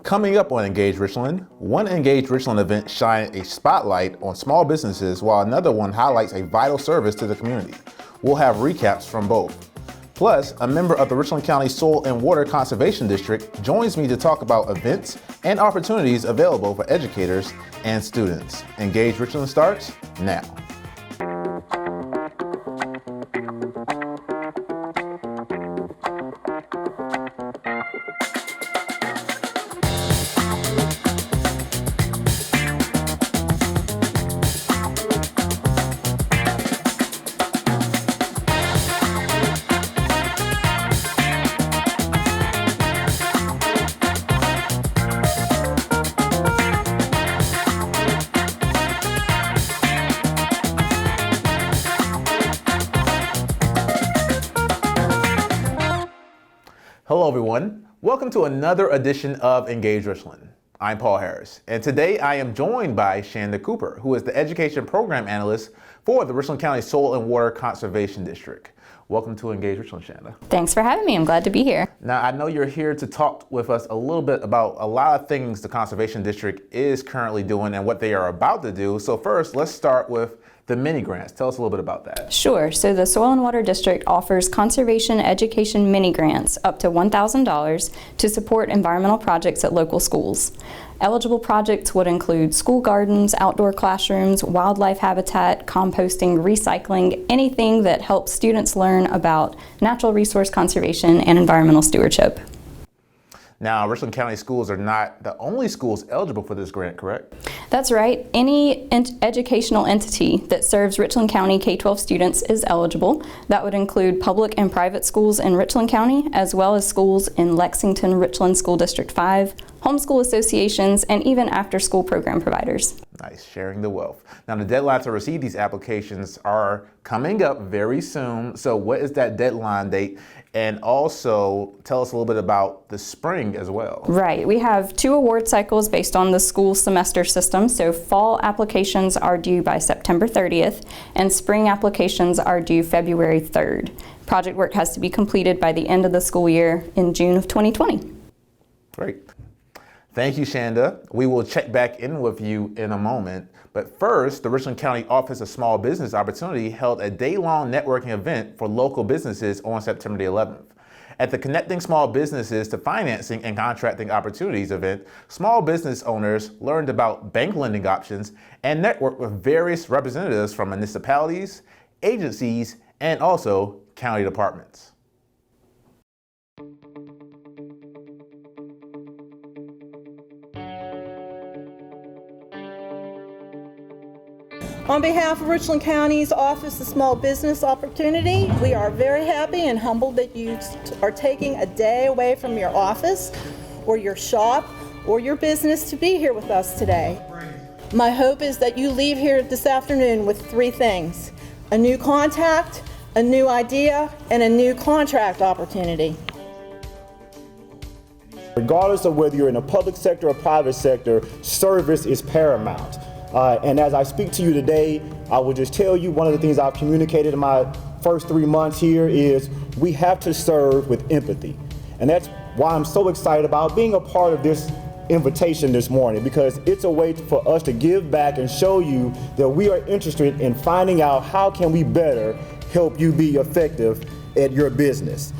Coming up on Engage Richland, one Engage Richland event shines a spotlight on small businesses while another one highlights a vital service to the community. We'll have recaps from both. Plus, a member of the Richland County Soil and Water Conservation District joins me to talk about events and opportunities available for educators and students. Engage Richland starts now. Hello everyone, welcome to another edition of Engage Richland. I'm Paul Harris, and today I am joined by Shanda Cooper, who is the Education Program Analyst for the Richland County Soil and Water Conservation District. Welcome to Engage Richland, Shanda. Thanks for having me, I'm glad to be here. Now I know you're here to talk with us a little bit about a lot of things the Conservation District is currently doing and what they are about to do. So first, let's start with the mini grants. Tell us a little bit about that. Sure. So the Soil and Water District offers conservation education mini grants up to $1,000 to support environmental projects at local schools. Eligible projects would include school gardens, outdoor classrooms, wildlife habitat, composting, recycling, anything that helps students learn about natural resource conservation and environmental stewardship. Now, Richland County schools are not the only schools eligible for this grant, correct? That's right. Any educational entity that serves Richland County K-12 students is eligible. That would include public and private schools in Richland County, as well as schools in Lexington, Richland School District 5, homeschool associations, and even after-school program providers. Nice, sharing the wealth. Now, the deadline to receive these applications are coming up very soon. So what is that deadline date? And also tell us a little bit about the spring as well. Right, we have 2 award cycles based on the school semester system. So fall applications are due by September 30th and spring applications are due February 3rd. Project work has to be completed by the end of the school year in June of 2020. Great. Thank you, Shanda. We will check back in with you in a moment. But first, the Richland County Office of Small Business Opportunity held a day-long networking event for local businesses on September the 11th. At the Connecting Small Businesses to Financing and Contracting Opportunities event, small business owners learned about bank lending options and networked with various representatives from municipalities, agencies, and also county departments. On behalf of Richland County's Office of Small Business Opportunity, we are very happy and humbled that you are taking a day away from your office or your shop or your business to be here with us today. My hope is that you leave here this afternoon with 3 things: a new contact, a new idea, and a new contract opportunity. Regardless of whether you're in a public sector or private sector, service is paramount. And as I speak to you today, I will just tell you one of the things I've communicated in my first 3 months here is we have to serve with empathy. And that's why I'm so excited about being a part of this invitation this morning, because it's a way for us to give back and show you that we are interested in finding out how can we better help you be effective at your business.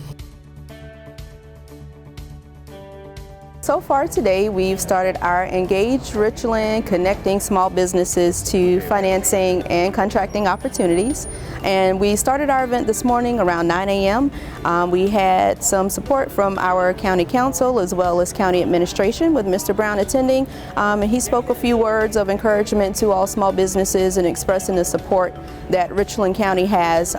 So far today, we've started our Engage Richland Connecting Small Businesses to Financing and Contracting Opportunities. And we started our event this morning around 9 a.m. We had some support from our county council as well as county administration with Mr. Brown attending. And he spoke a few words of encouragement to all small businesses and expressing the support that Richland County has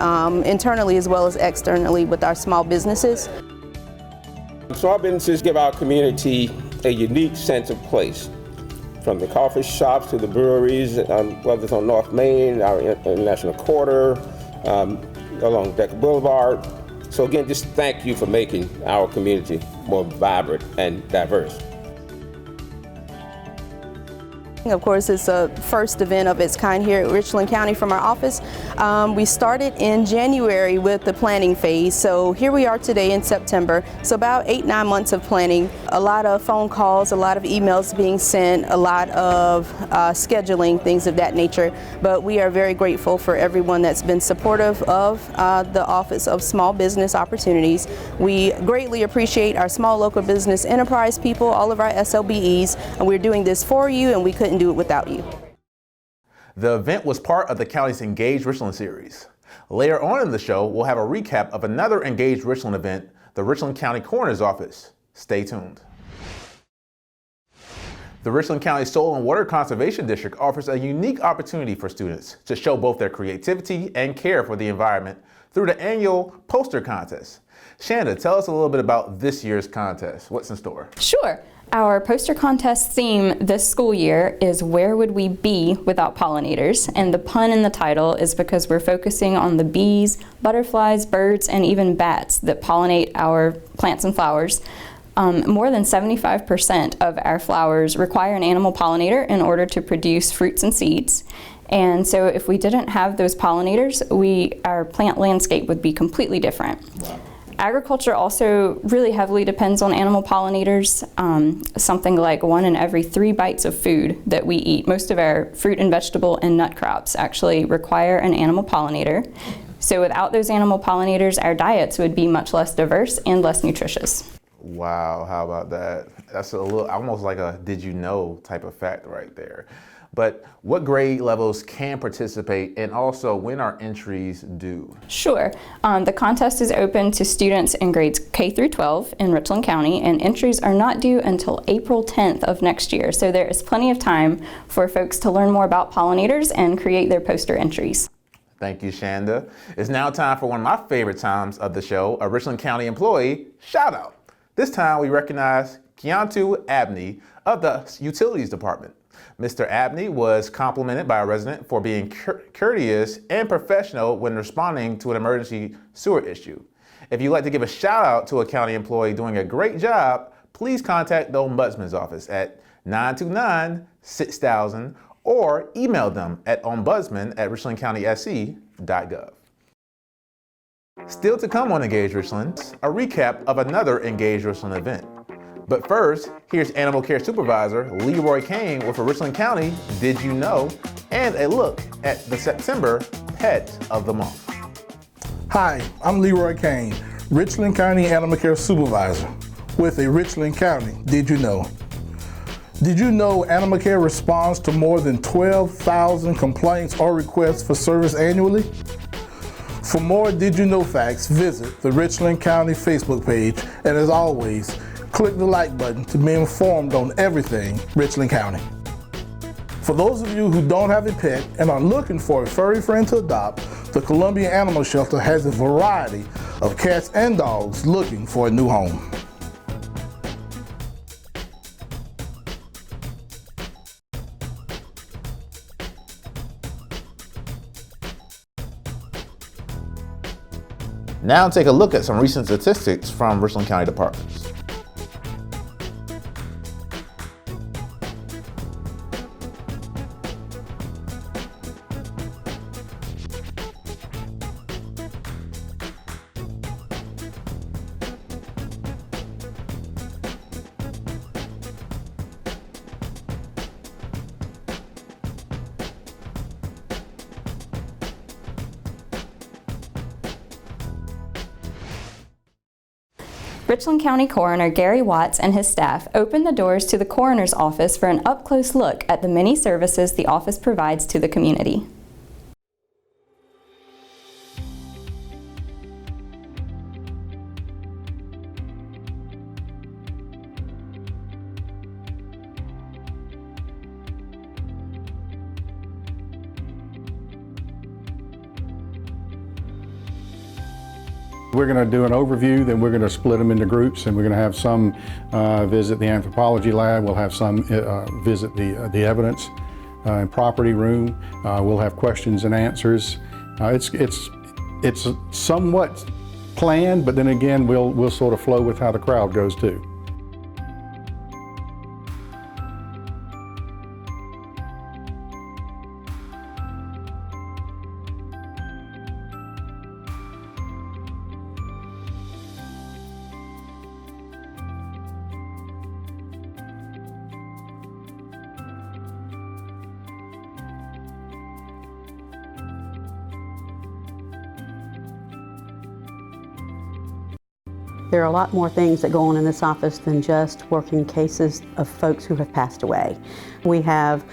internally as well as externally with our small businesses. Small businesses give our community a unique sense of place. From the coffee shops to the breweries, whether it's on North Main, our International Quarter, along Decker Boulevard. So again, just thank you for making our community more vibrant and diverse. Of course, it's a first event of its kind here at Richland County from our office. We started in January with the planning phase, so here we are today in September. So about 8-9 months of planning a lot of phone calls, a lot of emails being sent, a lot of scheduling, things of that nature. But we are very grateful for everyone that's been supportive of the Office of Small Business Opportunities. We greatly appreciate our small local business enterprise people, all of our SLBEs, and we're doing this for you, and we couldn't do it without you. The event was part of the county's Engage Richland series. Later on in the show, we'll have a recap of another Engage Richland event, the Richland County Coroner's Office. Stay tuned. The Richland County Soil and Water Conservation District offers a unique opportunity for students to show both their creativity and care for the environment through the annual poster contest. Shanda, tell us a little bit about this year's contest. What's in store? Sure. Our poster contest theme this school year is Where Would We Be Without Pollinators? And the pun in the title is because we're focusing on the bees, butterflies, birds, and even bats that pollinate our plants and flowers. More than 75% of our flowers require an animal pollinator in order to produce fruits and seeds. And so if we didn't have those pollinators, our plant landscape would be completely different. Wow. Agriculture also really heavily depends on animal pollinators. Something like 1 in every 3 bites of food that we eat, most of our fruit and vegetable and nut crops actually require an animal pollinator. So without those animal pollinators, our diets would be much less diverse and less nutritious. Wow, how about that? That's a little, almost like a did you know type of fact right there. But what grade levels can participate, and also when are entries due? Sure. The contest is open to students in grades K through 12 in Richland County, and entries are not due until April 10th of next year. So there is plenty of time for folks to learn more about pollinators and create their poster entries. Thank you, Shanda. It's now time for one of my favorite times of the show, a Richland County employee shout out. This time we recognize Keontu Abney of the Utilities Department. Mr. Abney was complimented by a resident for being courteous and professional when responding to an emergency sewer issue. If you'd like to give a shout out to a county employee doing a great job, please contact the Ombudsman's office at 929-6000 or email them at ombudsman@richlandcountysc.gov. Still to come on Engage Richland, a recap of another Engage Richland event. But first, here's Animal Care Supervisor Leroy Kane with a Richland County Did You Know? And a look at the September Pet of the Month. Hi, I'm Leroy Kane, Richland County Animal Care Supervisor with a Richland County Did You Know? Did you know Animal Care responds to more than 12,000 complaints or requests for service annually? For more Did You Know facts, visit the Richland County Facebook page, and as always, click the like button to be informed on everything Richland County. For those of you who don't have a pet and are looking for a furry friend to adopt, the Columbia Animal Shelter has a variety of cats and dogs looking for a new home. Now take a look at some recent statistics from Richland County departments. Richland County Coroner Gary Watts and his staff opened the doors to the coroner's office for an up-close look at the many services the office provides to the community. We're going to do an overview, then we're going to split them into groups, and we're going to have some visit the anthropology lab, we'll have some visit the evidence and property room, we'll have questions and answers. It's somewhat planned, but then again we'll sort of flow with how the crowd goes too. There are a lot more things that go on in this office than just working cases of folks who have passed away. We have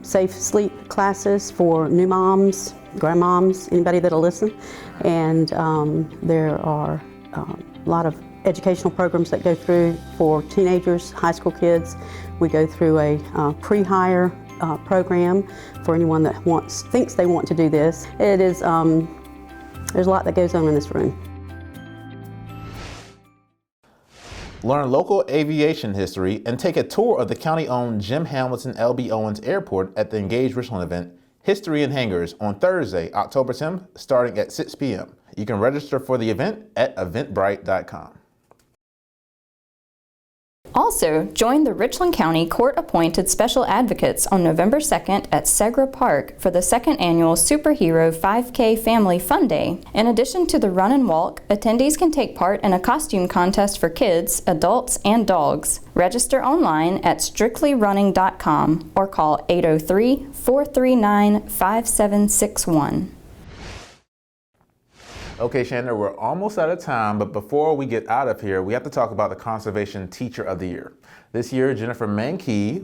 safe sleep classes for new moms, grandmoms, anybody that'll listen. And there are a lot of educational programs that go through for teenagers, high school kids. We go through a pre-hire program for anyone that thinks they want to do this. It is, there's a lot that goes on in this room. Learn local aviation history and take a tour of the county-owned Jim Hamilton L.B. Owens Airport at the Engage Richland event, History in Hangars, on Thursday, October 10th, starting at 6 p.m. You can register for the event at eventbrite.com. Also, join the Richland County Court-appointed Special Advocates on November 2nd at Segra Park for the second annual Superhero 5K Family Fun Day. In addition to the run and walk, attendees can take part in a costume contest for kids, adults, and dogs. Register online at strictlyrunning.com or call 803-439-5761. Okay, Shanda, we're almost out of time, but before we get out of here, we have to talk about the Conservation Teacher of the Year. This year, Jennifer Mankey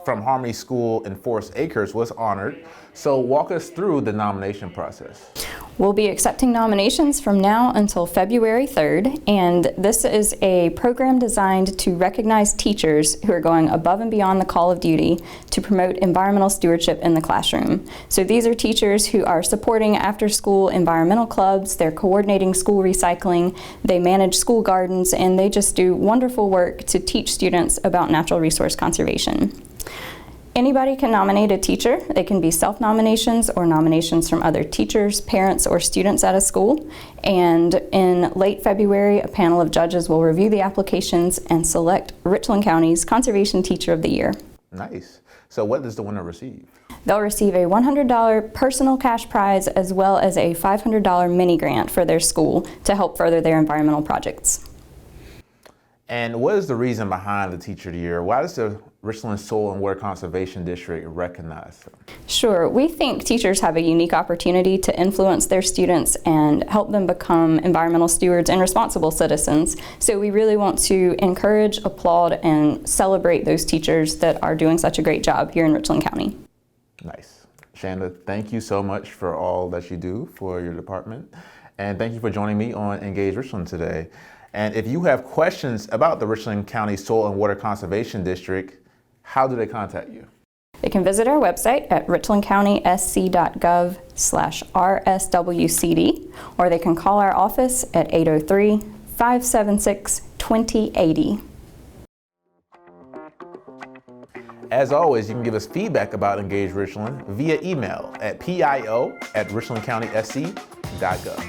from Harmony School in Forest Acres was honored. So walk us through the nomination process. We'll be accepting nominations from now until February 3rd, and this is a program designed to recognize teachers who are going above and beyond the call of duty to promote environmental stewardship in the classroom. So these are teachers who are supporting after-school environmental clubs, they're coordinating school recycling, they manage school gardens, and they just do wonderful work to teach students about natural resource conservation. Anybody can nominate a teacher. They can be self-nominations or nominations from other teachers, parents, or students at a school. And in late February, a panel of judges will review the applications and select Richland County's Conservation Teacher of the Year. Nice. So what does the winner receive? They'll receive a $100 personal cash prize as well as a $500 mini grant for their school to help further their environmental projects. And what is the reason behind the Teacher of the Year? Why does the Richland Soil and Water Conservation District recognize them? Sure. We think teachers have a unique opportunity to influence their students and help them become environmental stewards and responsible citizens. So we really want to encourage, applaud, and celebrate those teachers that are doing such a great job here in Richland County. Nice. Shanda, thank you so much for all that you do for your department. And thank you for joining me on Engage Richland today. And if you have questions about the Richland County Soil and Water Conservation District, how do they contact you? They can visit our website at richlandcountysc.gov/RSWCD, or they can call our office at 803-576-2080. As always, you can give us feedback about Engage Richland via email at pio@richlandcountysc.gov.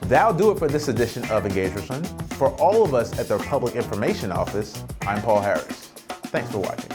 That'll do it for this edition of Engage Richland. For all of us at the Public Information Office, I'm Paul Harris. Thanks for watching.